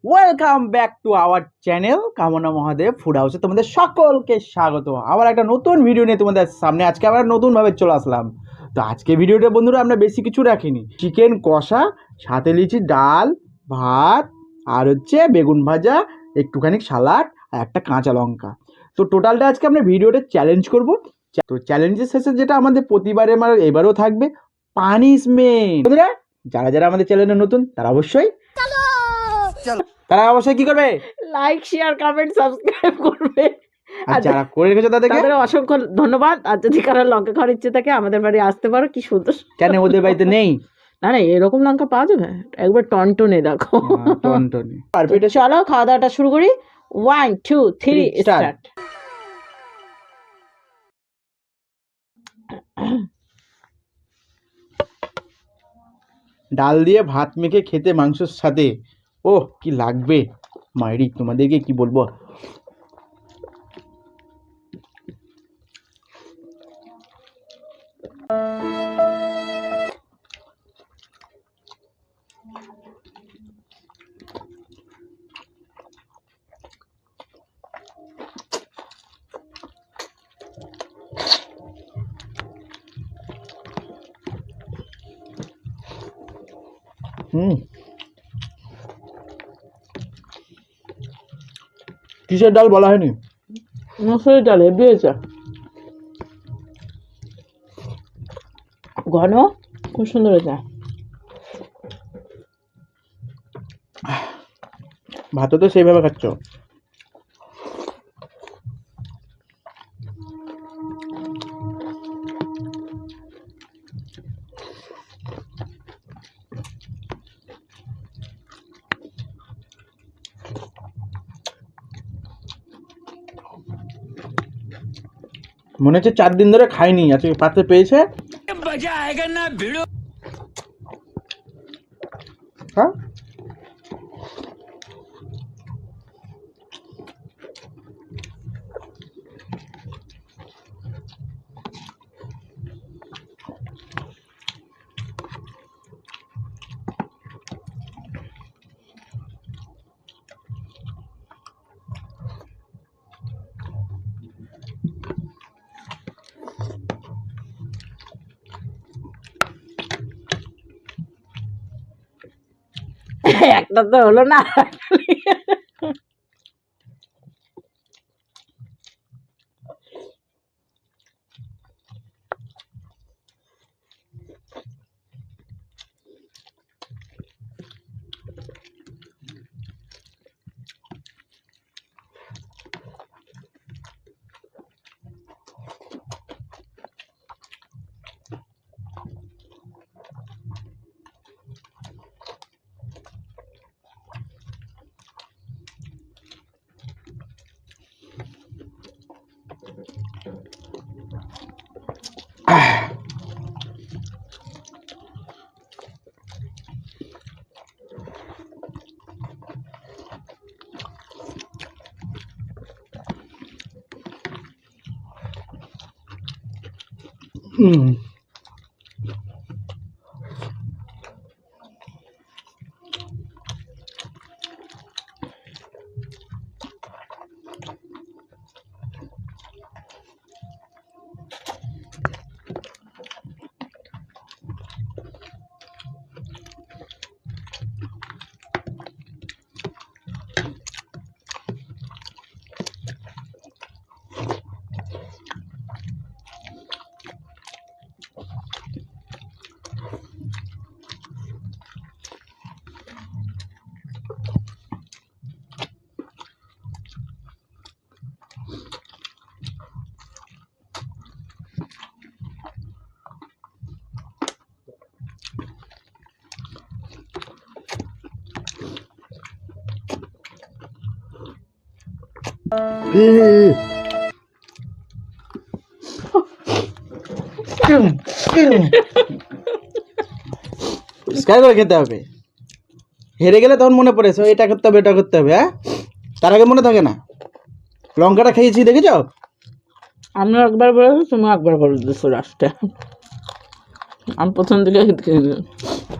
Welcome back to our channel কামনা Mahadev food হাউসে তোমাদের সকলকে স্বাগত। আবার একটা নতুন ভিডিও নিয়ে তোমাদের সামনে আজকে আবার নতুনভাবে চলে আসলাম। তো আজকে ভিডিওটা বন্ধুরা আমরা বেশি কিছু রাখিনি, চিকেন কষা, সাথে লিচি, ডাল, ভাত, আর হচ্ছে বেগুন ভাজা, একটুখানি সালাড আর একটা কাঁচা লঙ্কা। তো টোটালটা আজকে আমরা ভিডিওটা চ্যালেঞ্জ করব। তো চ্যালেঞ্জের শেষে যেটা আমাদের প্রতিবারে মানে এবারেও থাকবে পানিশমেন্ট। বন্ধুরা যারা যারা আমাদের চ্যানেলে নতুন তারা অবশ্যই কি করবে, লাইক শেয়ার কমেন্ট সাবস্ক্রাইব করবে। আর যারা করে রেখেছো তাদের অসংখ্য ধন্যবাদ। আর যদি কারোর লঙ্কা খাওয়ার ইচ্ছে থাকে আমাদের বাড়ি আসতে পারো। কি সুন্দর, কেন ওদের বাড়িতে নেই? না না এরকম লঙ্কা পাওয়া যাবে, একবার টনটনে দেখো। টনটনি। আর চলো খাওয়া দাওয়াটা শুরু করি। 1 2 3 স্টার্ট। ডাল দিয়ে ভাত মেখে খেতে মাংসের সাথে ওহ কি লাগবে মাইরি, তোমাদেরকে কি বলবো। কিসের ডাল বলা হয়নি? মসুরের ডাল হেভি হয়েছে, ঘন, খুব সুন্দর হয়েছে। ভাতও তো সেইভাবে খাচ্ছ। মনে হচ্ছে 4 দিন ধরে খাইনি, আজকে পাতে পেয়েছে। হ্যাঁ একটা তো হলো না। পরিষ্কার করে খেতে হবে। হেরে গেলে তখন মনে পড়েছে এটা করতে হবে এটা করতে হবে। হ্যাঁ, তার আগে মনে থাকে না। লঙ্কাটা খেয়েছি দেখেছো? আমি একবার বলেছি, তুমি একবার বলে দিচ্ছ লাস্টে। আমি প্রথম দিকে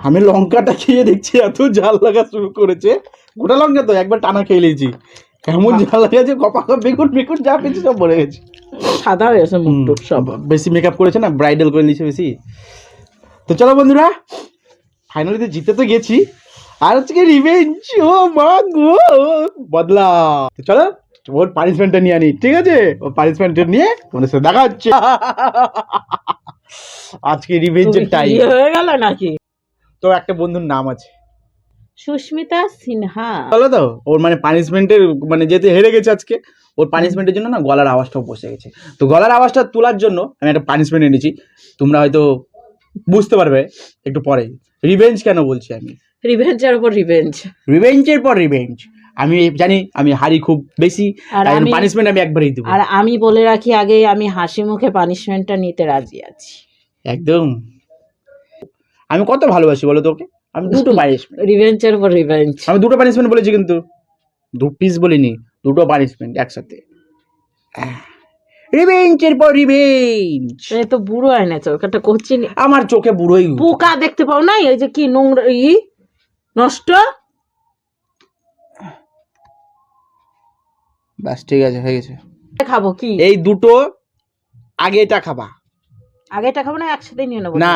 আমি লঙ্কাটা খেয়ে দেখছি এত ঝাল লাগা শুরু করেছে, গোটা লঙ্কা তো একবার টানা খেয়ে নিয়েছি, এমন ঝাল লাগেছে, কপা বেগুন বেগুন যা পেয়েছি সব মরে গেছে। সাদা হয়েছে মুখ টুক সব। বেশি মেকআপ করেছে না, ব্রাইডাল করে নিয়েছে বেশি। তো চলো বন্ধুরা, ফাইনালি তো জিতে তো গেছি, আর হচ্ছে রিভেঞ্জ। ও মা গো, বদলা। তো চলো ওর পানিশমেন্টটা নিয়ে আনি, ঠিক আছে? ও পানিশমেন্টটা নিয়ে তোমাদের সাথে দেখা হচ্ছে। আজকে রিভেঞ্জের টাইম হয়ে গেল নাকি? তো একটা বন্ধুর নাম আছে সুস্মিতা সিনহা। বলো তো, ওর মানে পানিশমেন্টের মানে যেহেতু হেরে গেছে আজকে, ওর পানিশমেন্টের জন্য না গলার আওয়াজটাও বসে গেছে। তো গলার আওয়াজটা তোলার জন্য আমি একটা পানিশমেন্ট এনেছি, তোমরা হয়তো বুঝতে পারবে একটু পরে। রিভেঞ্জ কেন বলছি আমি? রিভেঞ্জের উপর রিভেঞ্জ, রিভেঞ্জের পর রিভেঞ্জ। আমি জানি আমি হারি খুব বেশি, আর তাই আমি পানিশমেন্ট আমি একবারই দেবো। আর আমি বলে রাখি আগে, আমি হাসি মুখে পানিশমেন্টটা নিতে রাজি আছি। একদম, আমি কত ভালোবাসি বলো তোকে। আমি দুটো পানিশমেন্ট, রিভেঞ্জের উপর রিভেঞ্জ। আমি দুটো পানিশমেন্ট বলেছি, কিন্তু দু পিস বলিনি, দুটো পানিশমেন্ট একসাথে। রিভেঞ্জের পর রিভেঞ্জ। এই তো বুড়ো এনেছো, একটা কচি আমার চোখে বুড়োই পোকা দেখতে পাও না? এই যে কি নোংরা নষ্ট। বাস ঠিক আছে, হয়ে গেছে। খাবো কি? এই দুটো আগে এটা খাবা। আগেটা খাবো না একসাথে নিয়ে নেবো? না,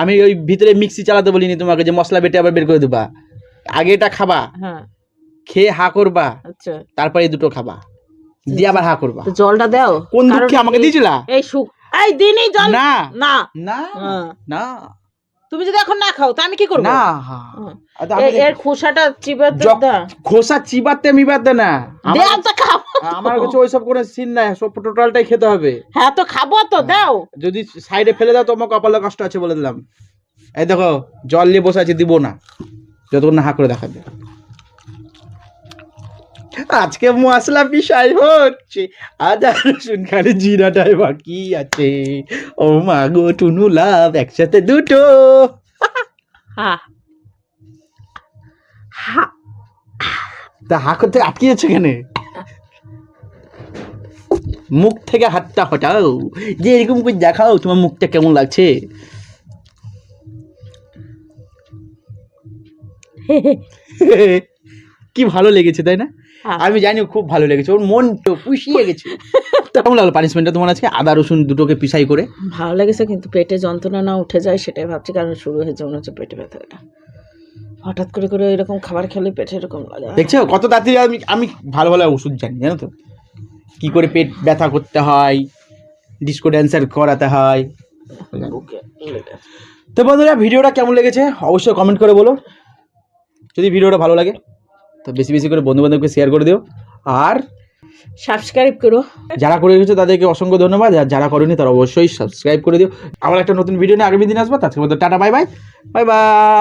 আমি ওই ভিতরে মিক্সি চালাতে বলিনি তোমাকে, যে মশলা বেটে আবার বের করে দেবা। আগে এটা খাবা, হ্যাঁ খেয়ে হা করবা, আচ্ছা, তারপরে এই দুটো খাবা, দিয়ে আবার হা করবা। তো জলটা দাও। কোন দুঃখে আমাকে দিয়েছিলা? এই এই দিনই জল। না না না হ্যাঁ। না, তুমি যদি এখন না খাও তা আমি কি করবো? না এর খোসাটা চিবাতে দাও। খোসা চিবাতে মিবাতে না, দাও তো খাবো। আমার কাছে ওইসব কোনো সিন নাই, সব টোটালটাই খেতে হবে। হ্যাঁ তো খাবো তো, দাও। যদি সাইডে ফেলে দাও তোমার কপালে কষ্ট আছে বলে দিলাম। এই দেখো জল নিয়ে বসে আছে, দিব না যতক্ষণ না হা করে দেখাবে। আজকে মশলা পিসাই হচ্ছে, আদা রসুন খালি জিরাটাই বাকি আছে। ও মা গো টুনু লাভ, একসাথে দুটো। হ্যাঁ হ্যাঁ, তা হা করতে আটকিয়েছে কেন? মুখ থেকে হাতটা হটাও, যে এরকম করে দেখাও তোমার মুখটা কেমন লাগছে। কি ভালো লেগেছে তাই না? আমি জানি খুব ভালো লেগেছে, ওর মন তো পুষিয়ে গেছে। কেমন লাগলো পানিশমেন্টটা তোমার আজকে? আদা রসুন দুটোকে পিসাই করে। ভালো লেগেছে, কিন্তু পেটে যন্ত্রণা না উঠে যায় সেটাই ভাবছি, কারণ শুরু হয়েছে মনে হচ্ছে পেটে ব্যথাটা। হঠাৎ করে করে এরকম খাবার খেলে পেটে এরকম লাগে। দেখছো কত তাড়াতাড়ি আমি আমি ভালো ভালো ওষুধ জানি, জানো তো কি করে পেট ব্যথা করতে হয়, ডিস্কো ড্যান্সার করাতে হয়। তো বন্ধুরা, ভিডিওটা কেমন লেগেছে অবশ্যই কমেন্ট করে বলো। যদি ভিডিওটা ভালো লাগে তো বেশি বেশি করে বন্ধু বান্ধবকে শেয়ার করে দিও, আর সাবস্ক্রাইব করো। যারা করে গেছো তাদেরকে অসংখ্য ধন্যবাদ, আর যারা করেনি তারা অবশ্যই সাবস্ক্রাইব করে দিও। আবার একটা নতুন ভিডিও নিয়ে আগামী দিন আসবো। আজকের মতো tata, bye bye, bye bye.